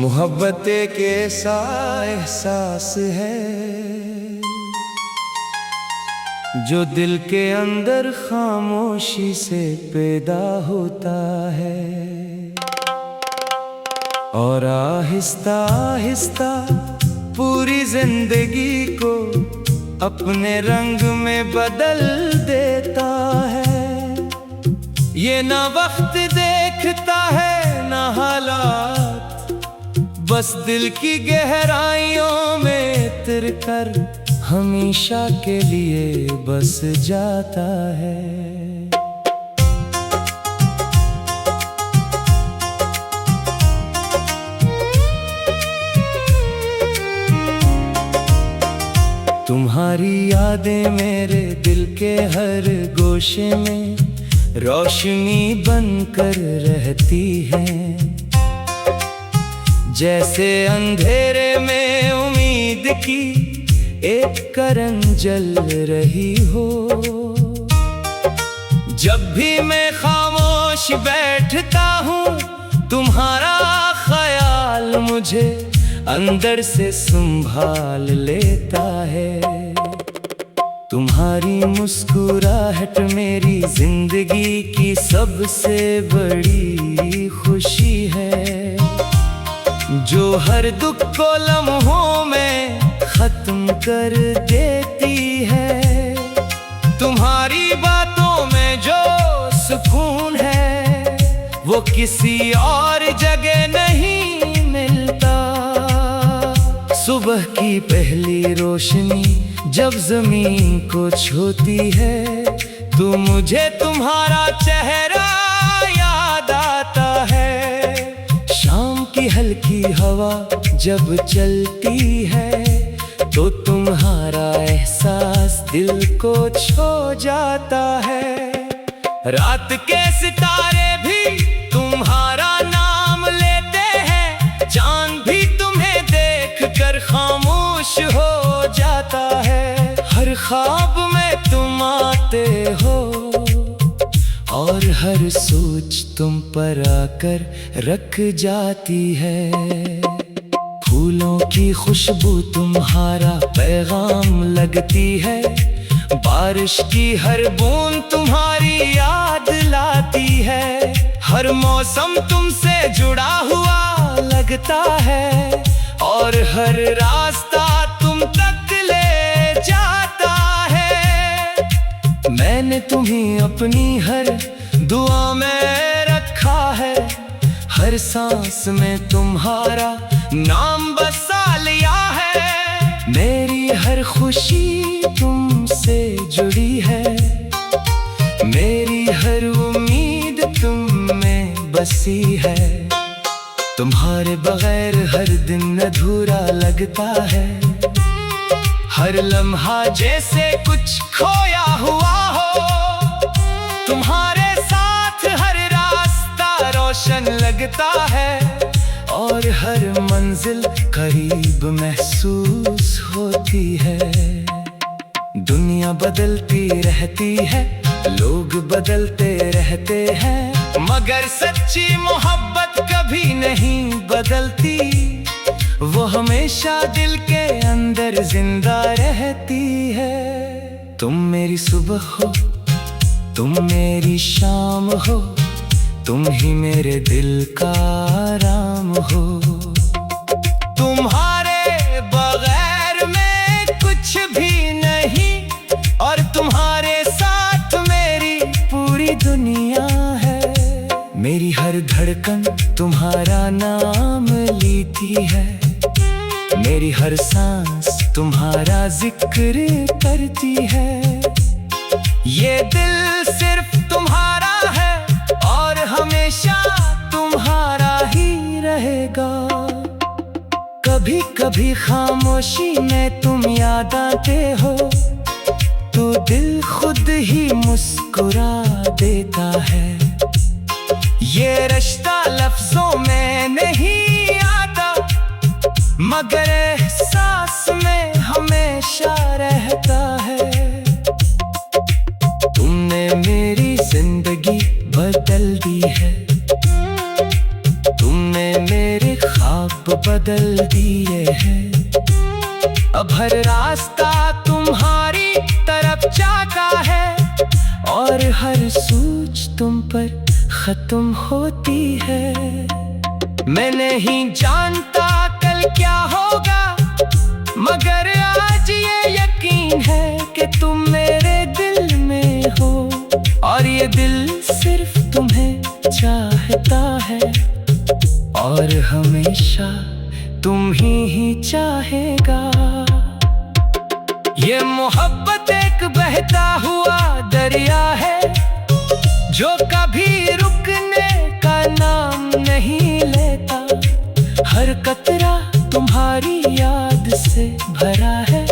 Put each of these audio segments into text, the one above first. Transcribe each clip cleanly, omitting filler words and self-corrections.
मोहब्बत एक ऐसा एहसास है जो दिल के अंदर खामोशी से पैदा होता है और आहिस्ता आहिस्ता पूरी जिंदगी को अपने रंग में बदल देता है। ये ना वक्त देखता है ना हालात, बस दिल की गहराइयों में उतर कर हमेशा के लिए बस जाता है। तुम्हारी यादें मेरे दिल के हर गोशे में रोशनी बनकर रहती हैं, जैसे अंधेरे में उम्मीद की एक किरण जल रही हो। जब भी मैं खामोश बैठता हूँ तुम्हारा ख्याल मुझे अंदर से संभाल लेता है। तुम्हारी मुस्कुराहट मेरी जिंदगी की सबसे बड़ी खुशी है, जो हर दुख को लम्हों में खत्म कर देती है। तुम्हारी बातों में जो सुकून है वो किसी और जगह नहीं मिलता। सुबह की पहली रोशनी जब जमीन को छूती है तो मुझे तुम्हारा चेहरा याद आता है। शाम की हल्की हवा जब चलती है तो तुम्हारा एहसास दिल को छू जाता है। रात के सितारे भी तुम्हारा नाम लेते हैं, चांद भी तुम्हें देख कर खामोश हो जाता है। हर ख्वाब में तुम आते हो और हर सोच तुम पर आकर रख जाती है। फूलों की खुशबू तुम्हारा पैगाम लगती है, बारिश की हर बूंद तुम्हारी याद लाती है। हर मौसम तुमसे जुड़ा हुआ लगता है और हर रास्ता तुम तक ले जाता है। मैंने तुम्हें अपनी हर दुआ में रखा है, हर सांस में तुम्हारा नाम बसा लिया है। मेरी हर खुशी तुमसे जुड़ी है, मेरी हर उम्मीद तुम में बसी है। तुम्हारे बगैर हर दिन अधूरा लगता है, हर लम्हा जैसे कुछ खोया हुआ हो। तुम्हारे साथ हर रास्ता रोशन लगता है और हर मंजिल करीब महसूस होती है। दुनिया बदलती रहती है, लोग बदलते रहते हैं, मगर सच्ची मोहब्बत कभी नहीं बदलती। वो हमेशा दिल के अंदर जिंदा रहती है। तुम मेरी सुबह हो, तुम मेरी शाम हो, तुम ही मेरे दिल का आराम हो। तुम्हारे बगैर मैं कुछ भी नहीं और तुम्हारे साथ मेरी पूरी दुनिया है। मेरी हर धड़कन तुम्हारा नाम लेती है, मेरी हर सांस तुम्हारा जिक्र करती है। ये दिल सिर्फ तुम्हारा है और हमेशा तुम्हारा ही रहेगा। कभी कभी खामोशी में तुम याद आते हो तो दिल खुद ही मुस्कुरा देता है। ये रिश्ता लफ्जों में नहीं आता मगर एहसास में हमेशा रहता है। तुमने मेरी जिंदगी बदल दी है, तुमने मेरे ख्वाब को बदल दिए हैं। अब हर रास्ता तुम्हारी तरफ जाता है और हर सोच तुम पर खत्म होती है। मैं नहीं जानता कल क्या होगा, मगर आज ये यकीन है कि तुम मेरे दिल में हो और ये दिल सिर्फ तुम्हें चाहता है और हमेशा तुम ही चाहेगा। ये मोहब्बत एक बहता हुआ दरिया है जो कभी रुकने का नाम नहीं लेता। हर कतरा तुम्हारी याद से भरा है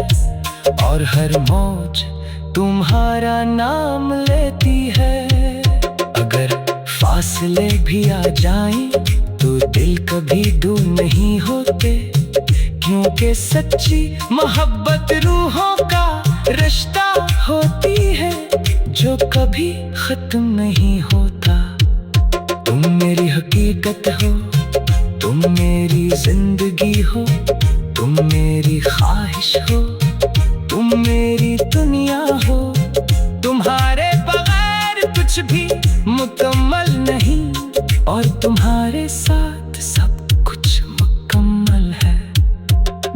और हर मौज तुम्हारा नाम लेती है। अगर फासले भी आ जाएं तो दिल कभी दूर नहीं होते, क्योंकि सच्ची मोहब्बत रूहों का रिश्ता होती है जो कभी खत्म नहीं होता। तुम मेरी हकीकत हो, तुम मेरी जिंदगी हो, तुम मेरी ख्वाहिश हो, तुम मेरी दुनिया हो। तुम्हारे बगैर कुछ भी मुकम्मल नहीं और तुम्हारे साथ सब कुछ मुकम्मल है।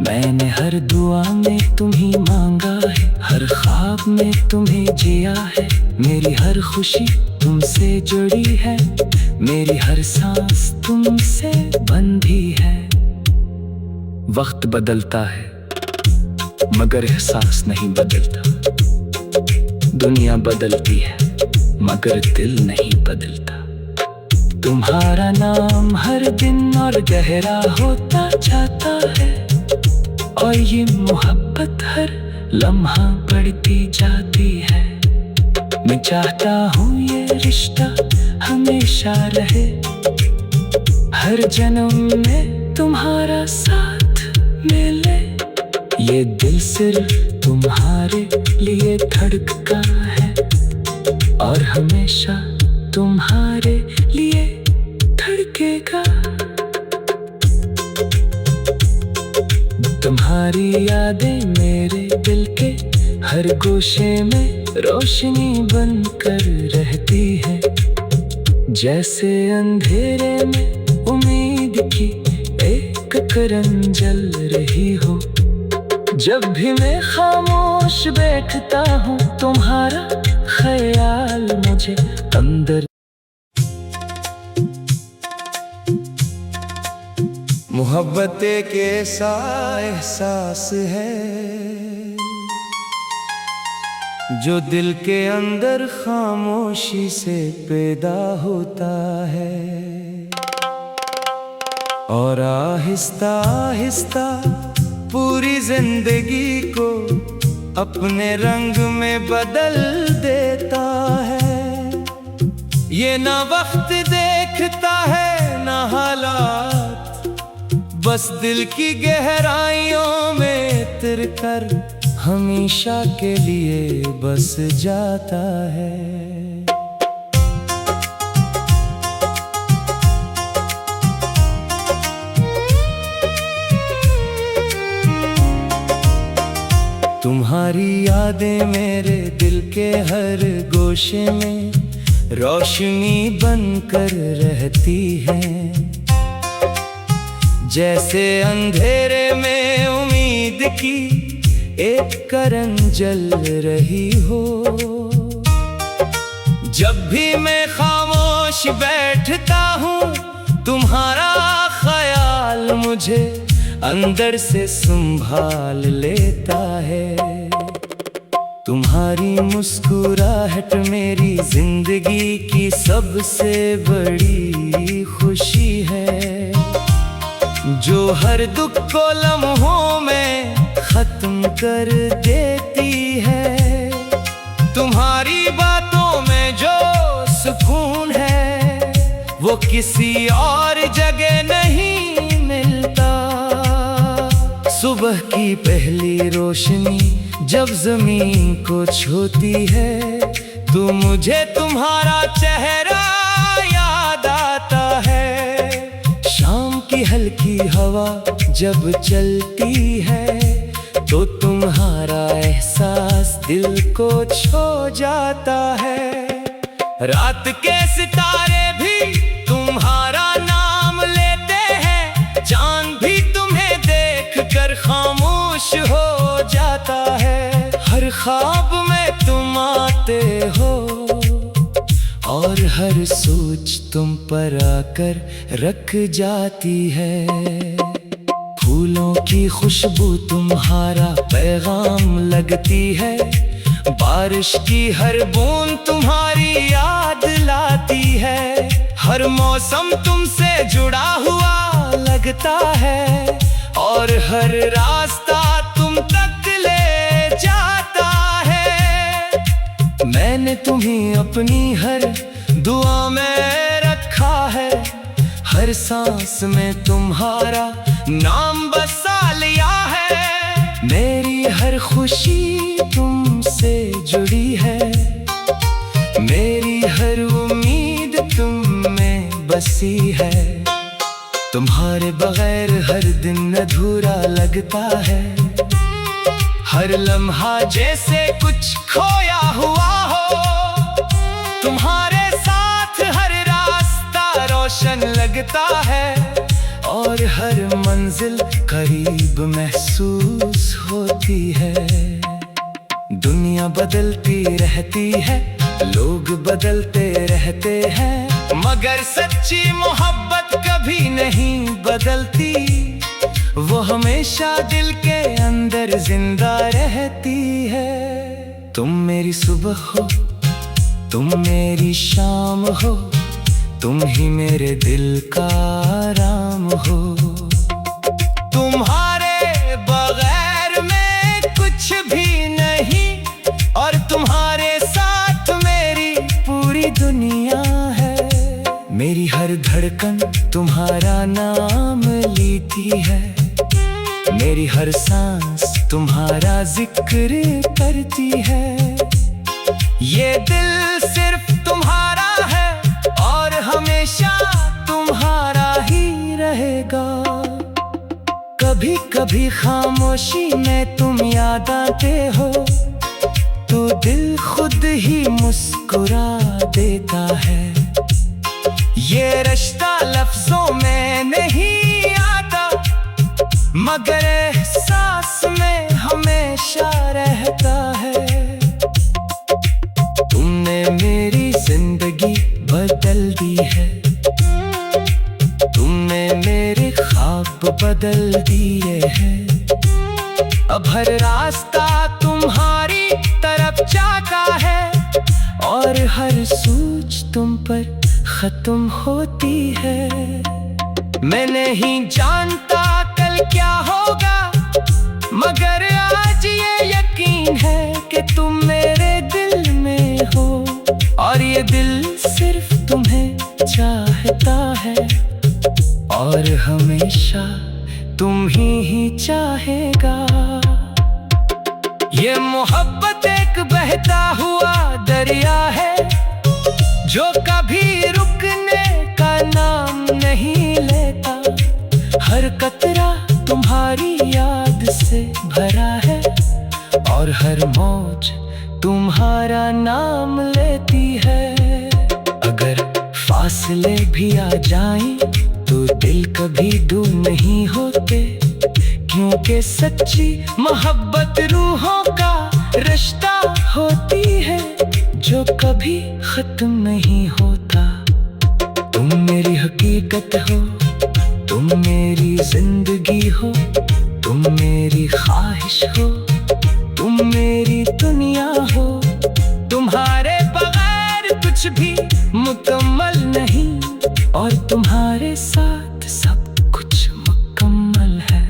मैंने हर दुआ में तुम्ही मांगा है, हर ख्वाब में तुम्हें जिया है। मेरी हर खुशी तुमसे जुड़ी है, मेरी हर सांस तुमसे बंधी है। वक्त बदलता है मगर एहसास नहीं बदलता। दुनिया बदलती है मगर दिल नहीं बदलता। तुम्हारा नाम हर दिन और गहरा होता जाता है और ये मोहब्बत हर लम्हा बढ़ती जाती है। मैं चाहता हूँ ये रिश्ता हमेशा रहे, हर जन्म में तुम्हारा साथ मिले। ये दिल सिर्फ तुम्हारे लिए धड़कता है और हमेशा तुम्हारे लिए धड़केगा। तुम्हारी यादें मेरे दिल के हर गोशे में रोशनी बनकर रहती है। जैसे अंधेरे में उम्मीद की एक किरण जल रही हो। जब भी मैं खामोश बैठता हूँ तुम्हारा ख्याल मुझे अंदर। मोहब्बत एक ऐसा एहसास है जो दिल के अंदर खामोशी से पैदा होता है और आहिस्ता आहिस्ता पूरी जिंदगी को अपने रंग में बदल देता है। ये ना वक्त देखता है ना हालात, बस दिल की गहराइयों में उतर कर हमेशा के लिए बस जाता है। तुम्हारी यादें मेरे दिल के हर गोशे में रोशनी बनकर रहती हैं। जैसे अंधेरे में उम्मीद की एक किरण जल रही हो। जब भी मैं खामोश बैठता हूँ तुम्हारा ख्याल मुझे अंदर से संभाल लेता है। तुम्हारी मुस्कुराहट मेरी जिंदगी की सबसे बड़ी खुशी है, जो हर दुख को लम्हों में खत्म कर देती है। तुम्हारी बातों में जो सुकून है वो किसी और जगह नहीं मिलता। सुबह की पहली रोशनी जब जमीन को छूती है तो मुझे तुम्हारा चेहरा याद आता है। शाम की हल्की हवा जब चलती है तो तुम्हारा एहसास दिल को छू जाता है। रात के सितारे भी तुम्हारा नाम लेते हैं, चांद भी तुम्हें देख कर खामोश हो जाता है। हर ख्वाब में तुम आते हो और हर सोच तुम पर आकर रख जाती है। फूलों की खुशबू तुम्हारा पैगाम लगती है, बारिश की हर बूंद तुम्हारी याद लाती है। हर मौसम तुमसे जुड़ा हुआ लगता है और हर रास्ता तुम तक ले जाता है। मैंने तुम्हें अपनी हर दुआ में रखा है, हर सांस में तुम्हारा नाम बसा लिया है। मेरी हर खुशी तुमसे जुड़ी है, मेरी हर उम्मीद तुम में बसी है। तुम्हारे बगैर हर दिन अधूरा लगता है, हर लम्हा जैसे कुछ खोया हुआ हो। तुम्हारे साथ हर रास्ता रोशन लगता है और हर मंजिल करीब महसूस होती है। दुनिया बदलती रहती है, लोग बदलते रहते हैं, मगर सच्ची मोहब्बत कभी नहीं बदलती। वो हमेशा दिल के अंदर जिंदा रहती है। तुम मेरी सुबह हो, तुम मेरी शाम हो, तुम ही मेरे दिल का आराम हो। तुम्हारे बगैर मैं कुछ भी नहीं और तुम्हारे साथ मेरी पूरी दुनिया है। मेरी हर धड़कन तुम्हारा नाम लेती है, मेरी हर सांस तुम्हारा जिक्र करती है। ये दिल सिर्फ तुम्हारा है और हमेशा तुम्हारा ही रहेगा। कभी कभी खामोशी में तुम याद आते हो तो दिल खुद ही मुस्कुरा देता है। ये रिश्ता लफ्जों में नहीं आता, मगर एहसास में हमेशा रहता है। तुमने मेरी जिंदगी बदल दी है, तुमने मेरे ख्वाब बदल दिए हैं। अब हर रास्ता तुम्हारी तरफ जाता है और हर सोच तुम पर खत्म होती है। मैं नहीं जानता कल क्या होगा, मगर आज ये यकीन है कि तुम मेरे दिल में हो और ये दिल सिर्फ तुम्हें चाहता है और हमेशा तुम ही चाहेगा। ये मोहब्बत एक बहता हुआ दरिया है जो कभी रुकने का नाम नहीं लेता। हर कतरा तुम्हारी याद से भरा है और हर मौज तुम्हारा नाम लेती है। अगर फासले भी आ जाएं तो दिल कभी दूर नहीं होते, क्योंकि सच्ची मोहब्बत रूहों का रिश्ता होती है जो कभी खत्म नहीं होता। तुम मेरी हकीकत हो, तुम मेरी जिंदगी हो, तुम मेरी ख्वाहिश हो, तुम मेरी दुनिया हो। तुम्हारे बगैर कुछ भी मुकम्मल नहीं और तुम्हारे साथ सब कुछ मुकम्मल है।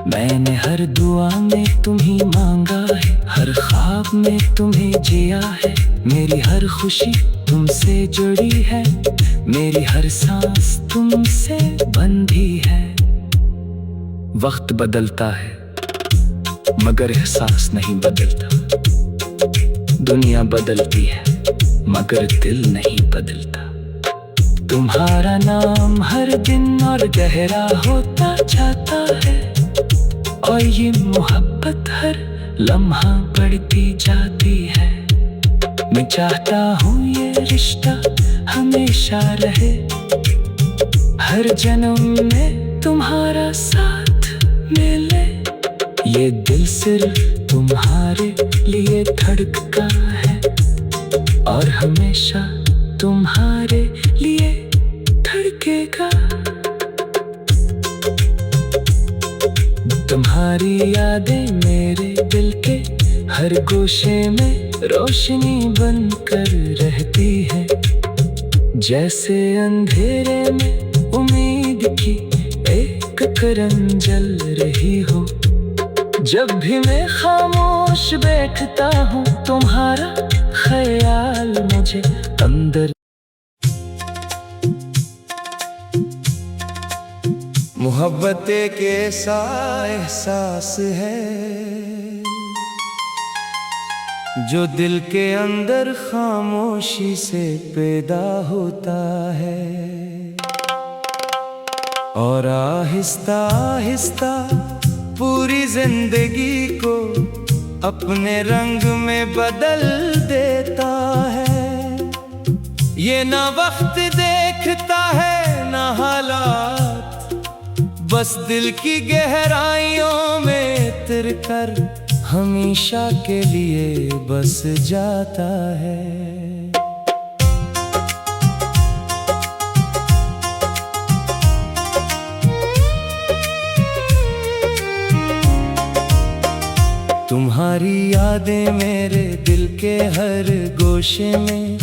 मैंने हर दुआ में तुम्हें मांगा है, हर ख्वाब में तुम्हें जिया है। मेरी हर खुशी तुमसे जुड़ी है, मेरी हर सांस तुमसे बंधी है। वक्त बदलता है मगर एहसास नहीं बदलता, दुनिया बदलती है मगर दिल नहीं बदलता। तुम्हारा नाम हर दिन और गहरा होता जाता है, और ये मोहब्बत हर लम्हा बढ़ती जाती है। मैं चाहता हूँ ये रिश्ता हमेशा रहे, हर जन्म में तुम्हारा साथ मिले। ये दिल सिर्फ तुम्हारे लिए धड़का है, और हमेशा तुम्हारे लिए धड़केगा। तुम्हारी यादें मेरे दिल के हर गोशे में रोशनी बनकर रहती है, जैसे अंधेरे में उम्मीद की एक किरण जल रही हो। जब भी मैं खामोश बैठता हूँ, तुम्हारा ख्याल मुझे अंदर। मोहब्बत एक ऐसा एहसास है जो दिल के अंदर खामोशी से पैदा होता है, और आहिस्ता आहिस्ता पूरी जिंदगी को अपने रंग में बदल देता है। ये ना वक्त देखता है ना हालात, बस दिल की गहराइयों में उतर कर हमेशा के लिए बस जाता है। तुम्हारी यादें मेरे दिल के हर गोशे में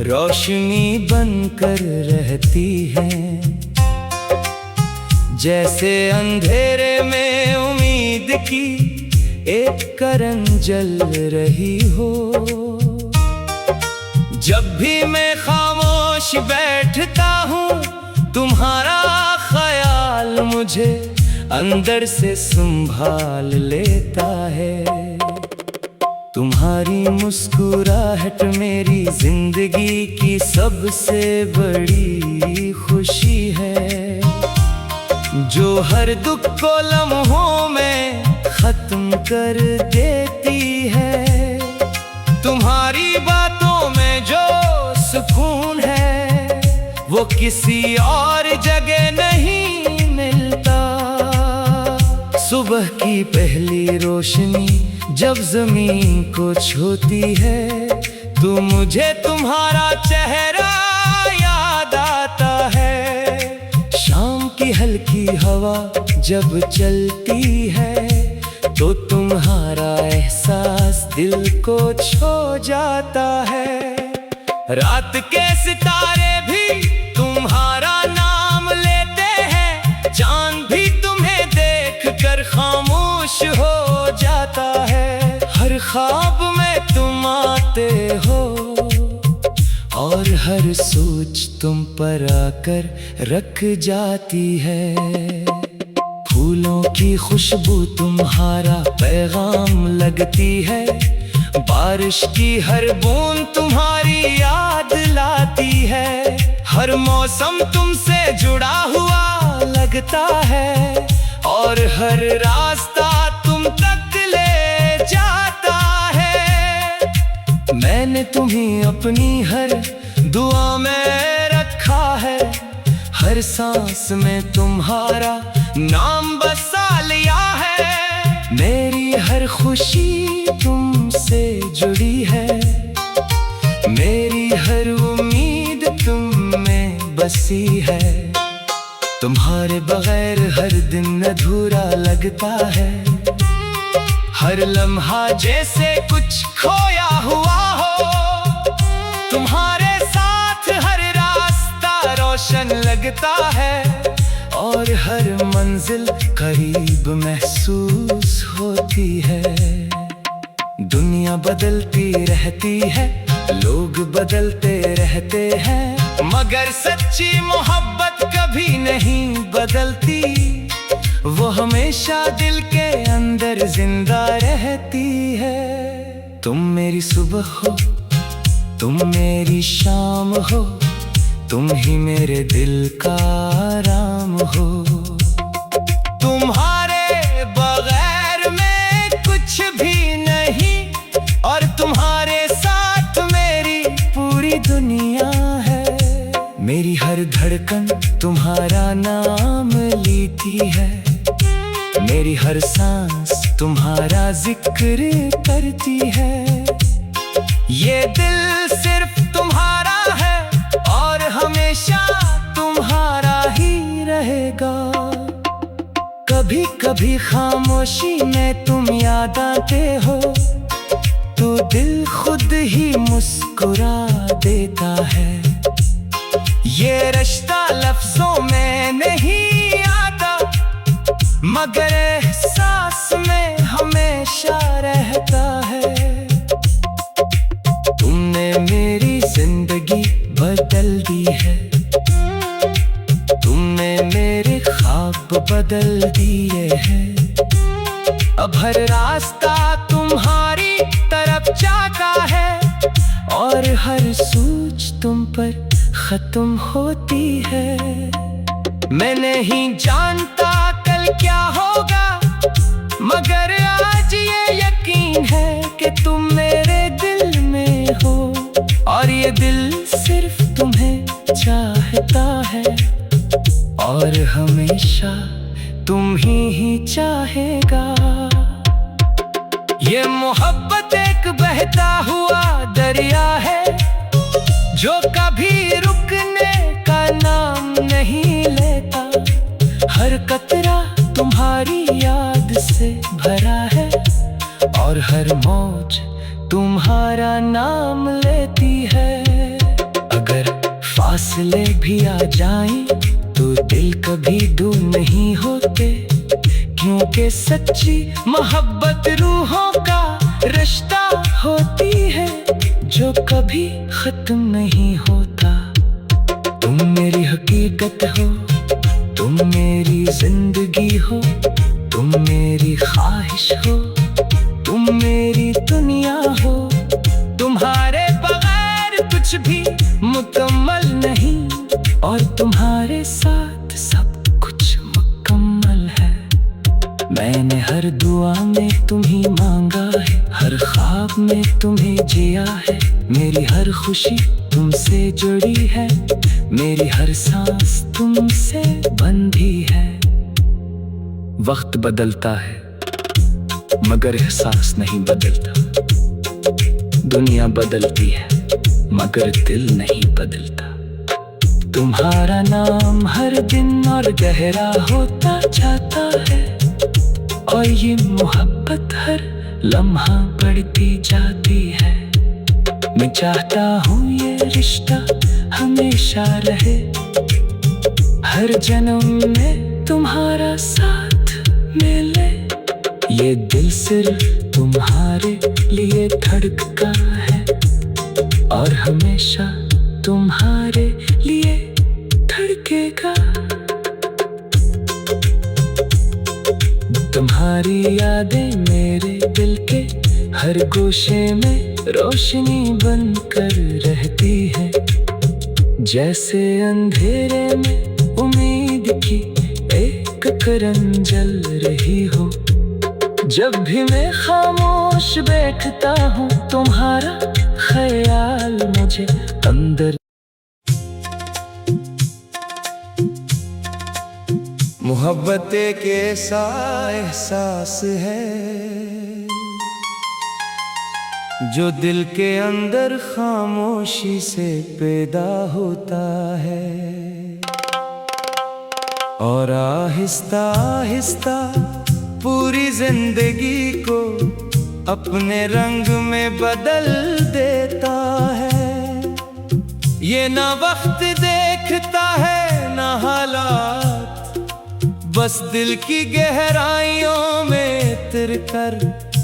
रोशनी बनकर रहती हैं, जैसे अंधेरे में उम्मीद की एक किरण जल रही हो। जब भी मैं खामोश बैठता हूँ, तुम्हारा ख्याल मुझे अंदर से संभाल लेता है। तुम्हारी मुस्कुराहट मेरी जिंदगी की सबसे बड़ी खुशी है, जो हर दुख को लम्हों में खत्म कर देती है। तुम्हारी बातों में जो सुकून है, वो किसी और जगह नहीं मिलता। सुबह की पहली रोशनी जब जमीन को छूती है, तो मुझे तुम्हारा चेहरा याद आता है। शाम की हल्की हवा जब चलती है, तो तुम्हारा एहसास दिल को छू जाता है। रात के सितारे भी तुम्हारा नाम लेते हैं, चांद भी तुम्हें देखकर खामोश हो जाता है। हर ख्वाब में तुम आते हो, और हर सोच तुम पर आकर रख जाती है। फूलों की खुशबू तुम्हारा पैगाम लगती है, बारिश की हर बूंद तुम्हारी याद लाती है। हर मौसम तुमसे जुड़ा हुआ लगता है, और हर रास्ता तुम तक ले जाता है। मैंने तुम्हें अपनी हर दुआ में रखा है, हर सांस में तुम्हारा नाम बसा लिया है। मेरी हर खुशी तुमसे जुड़ी है, मेरी हर उम्मीद तुम में बसी है। तुम्हारे बगैर हर दिन अधूरा लगता है, हर लम्हा जैसे कुछ खोया हुआ हो। तुम्हारे साथ हर रास्ता रोशन लगता है, और हर मंजिल करीब महसूस होती है। दुनिया बदलती रहती है, लोग बदलते रहते हैं, मगर सच्ची मोहब्बत कभी नहीं बदलती। वो हमेशा दिल के अंदर जिंदा रहती है। तुम मेरी सुबह हो, तुम मेरी शाम हो, तुम ही मेरे दिल का आराम हो। तुम्हारे बगैर मैं कुछ भी नहीं, और तुम्हारे साथ मेरी पूरी दुनिया है। मेरी हर धड़कन तुम्हारा नाम लेती है, मेरी हर सांस तुम्हारा जिक्र करती है। ये दिल सिर्फ तुम्हारा है और हमेशा तुम्हारा ही रहेगा। कभी कभी खामोशी में तुम याद आते हो, तो दिल खुद ही मुस्कुरा देता है। ये रिश्ता लफ्जों में नहीं आता, मगर एहसास में हमेशा रहता है। तुमने मेरी जिंदगी बदल दी है, तुमने मेरे ख्वाब बदल दिए हैं। अब हर रास्ता तुम्हारी तरफ जाता है, और हर सोच तुम पर खत्म होती है। मैं नहीं जानता कल क्या होगा, मगर आज ये यकीन है कि तुम मेरे दिल में हो, और ये दिल सिर्फ तुम्हें चाहता है, और हमेशा तुम ही चाहेगा। ये मोहब्बत एक बहता हुआ दरिया है, जो कभी रुकने का नाम नहीं लेता। हर कतरा तुम्हारी याद से भरा है, और हर मौज तुम्हारा नाम लेती है। अगर फासले भी आ जाएं, तो दिल कभी दूर नहीं होते, क्योंकि सच्ची मोहब्बत रूहों का रिश्ता होती है, जो कभी खत्म नहीं होता। तुम मेरी हकीकत हो, तुम मेरी जिंदगी हो, तुम मेरी ख्वाहिश हो, तुम मेरी दुनिया हो। तुम्हारे बगैर कुछ भी मुकम्मल नहीं, और तुम्हारे साथ सब कुछ मुकम्मल है। मैंने हर दुआ में तुम्हें मांगा है, हर ख्वाब में तुम्हें जिया है। मेरी हर खुशी तुमसे जुड़ी है, मेरी हर सांस तुमसे बंधी है। वक्त बदलता है, मगर एहसास नहीं बदलता। दुनिया बदलती है, मगर दिल नहीं बदलता। तुम्हारा नाम हर दिन और गहरा होता जाता है, और ये मोहब्बत हर लम्हा बढ़ती जाती है। मैं चाहता हूँ ये रिश्ता हमेशा रहे, हर जन्म में तुम्हारा साथ मिले। ये दिल सिर्फ तुम्हारे लिए धड़कता है, और हमेशा तुम्हारे लिए धड़केगा। तुम्हारी यादें मेरे दिल के हर गोशे में रोशनी बनकर रहती है, जैसे अंधेरे में उम्मीद की एक किरण जल रही हो। जब भी मैं खामोश बैठता हूँ, तुम्हारा ख्याल मुझे अंदर। मोहब्बत एक ऐसा एहसास है, जो दिल के अंदर खामोशी से पैदा होता है, और आहिस्ता आहिस्ता पूरी जिंदगी को अपने रंग में बदल देता है। ये ना वक्त देखता है ना हालात, बस दिल की गहराइयों में उतर कर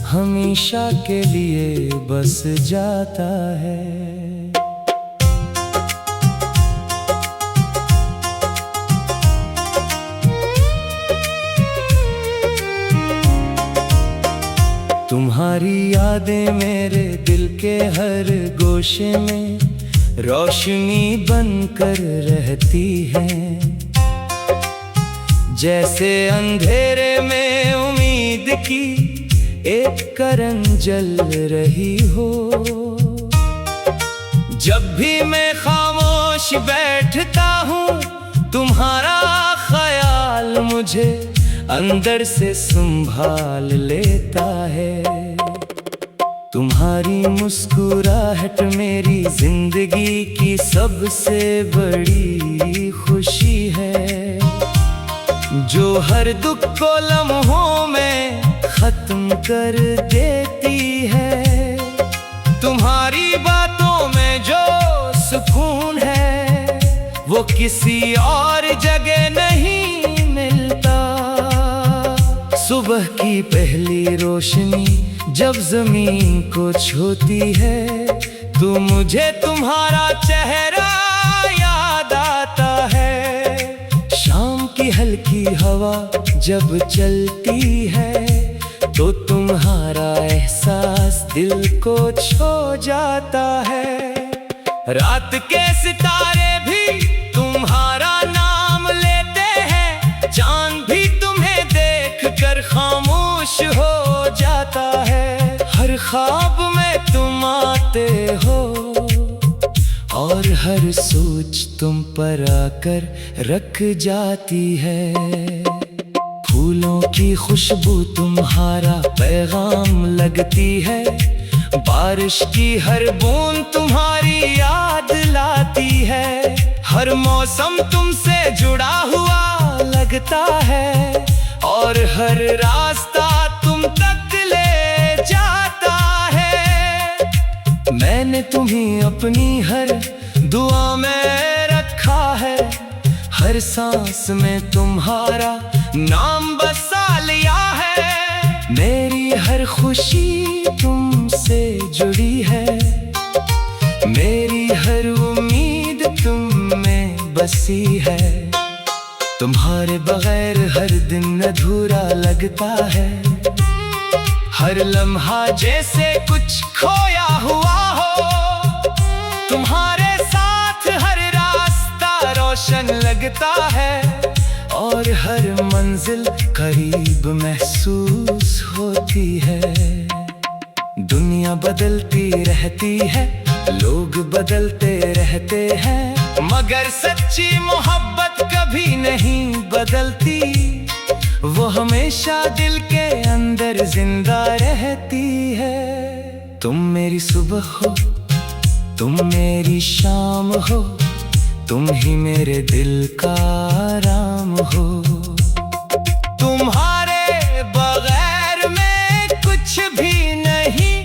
हमेशा के लिए बस जाता है। तुम्हारी यादें मेरे दिल के हर गोशे में रोशनी बनकर रहती हैं। जैसे अंधेरे में उम्मीद की एक किरण जल रही हो। जब भी मैं खामोश बैठता हूँ, तुम्हारा ख्याल मुझे अंदर से संभाल लेता है। तुम्हारी मुस्कुराहट मेरी जिंदगी की सबसे बड़ी खुशी है, जो हर दुख को लम्हों में खत्म कर देती है। तुम्हारी बातों में जो सुकून है, वो किसी और जगह नहीं मिलता। सुबह की पहली रोशनी जब जमीन को छूती है, तो मुझे तुम्हारा चेहरा याद आता है। शाम की हल्की हवा जब चलती है, तो तुम्हारा एहसास दिल को छू जाता है। रात के सितारे भी तुम्हारा नाम लेते हैं, चांद भी तुम्हें देखकर खामोश हो जाता है। हर ख्वाब में तुम आते हो, और हर सोच तुम पर आकर रख जाती है। फूलों की खुशबू तुम्हारा पैगाम लगती है, बारिश की हर बूंद तुम्हारी याद लाती है। हर मौसम तुमसे जुड़ा हुआ लगता है, और हर रास्ता तुम तक ले जाता है। मैंने तुम्हें अपनी हर दुआ में रखा है, हर सांस में तुम्हारा नाम बसा लिया है। मेरी हर खुशी तुमसे जुड़ी है, मेरी हर उम्मीद तुम में बसी है। तुम्हारे बगैर हर दिन अधूरा लगता है, हर लम्हा जैसे कुछ खोया हुआ हो। तुम्हारे साथ हर रास्ता रोशन लगता है, और हर मंजिल करीब महसूस होती है। दुनिया बदलती रहती है, लोग बदलते रहते हैं, मगर सच्ची मोहब्बत कभी नहीं बदलती। वो हमेशा दिल के अंदर जिंदा रहती है। तुम मेरी सुबह हो, तुम मेरी शाम हो, तुम ही मेरे दिल का आराम हो। तुम्हारे बगैर मैं कुछ भी नहीं,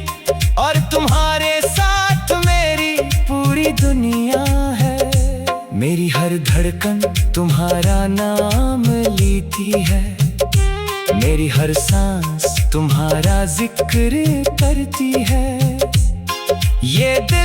और तुम्हारे साथ मेरी पूरी दुनिया है। मेरी हर धड़कन तुम्हारा नाम लेती है, मेरी हर सांस तुम्हारा जिक्र करती है। ये दिल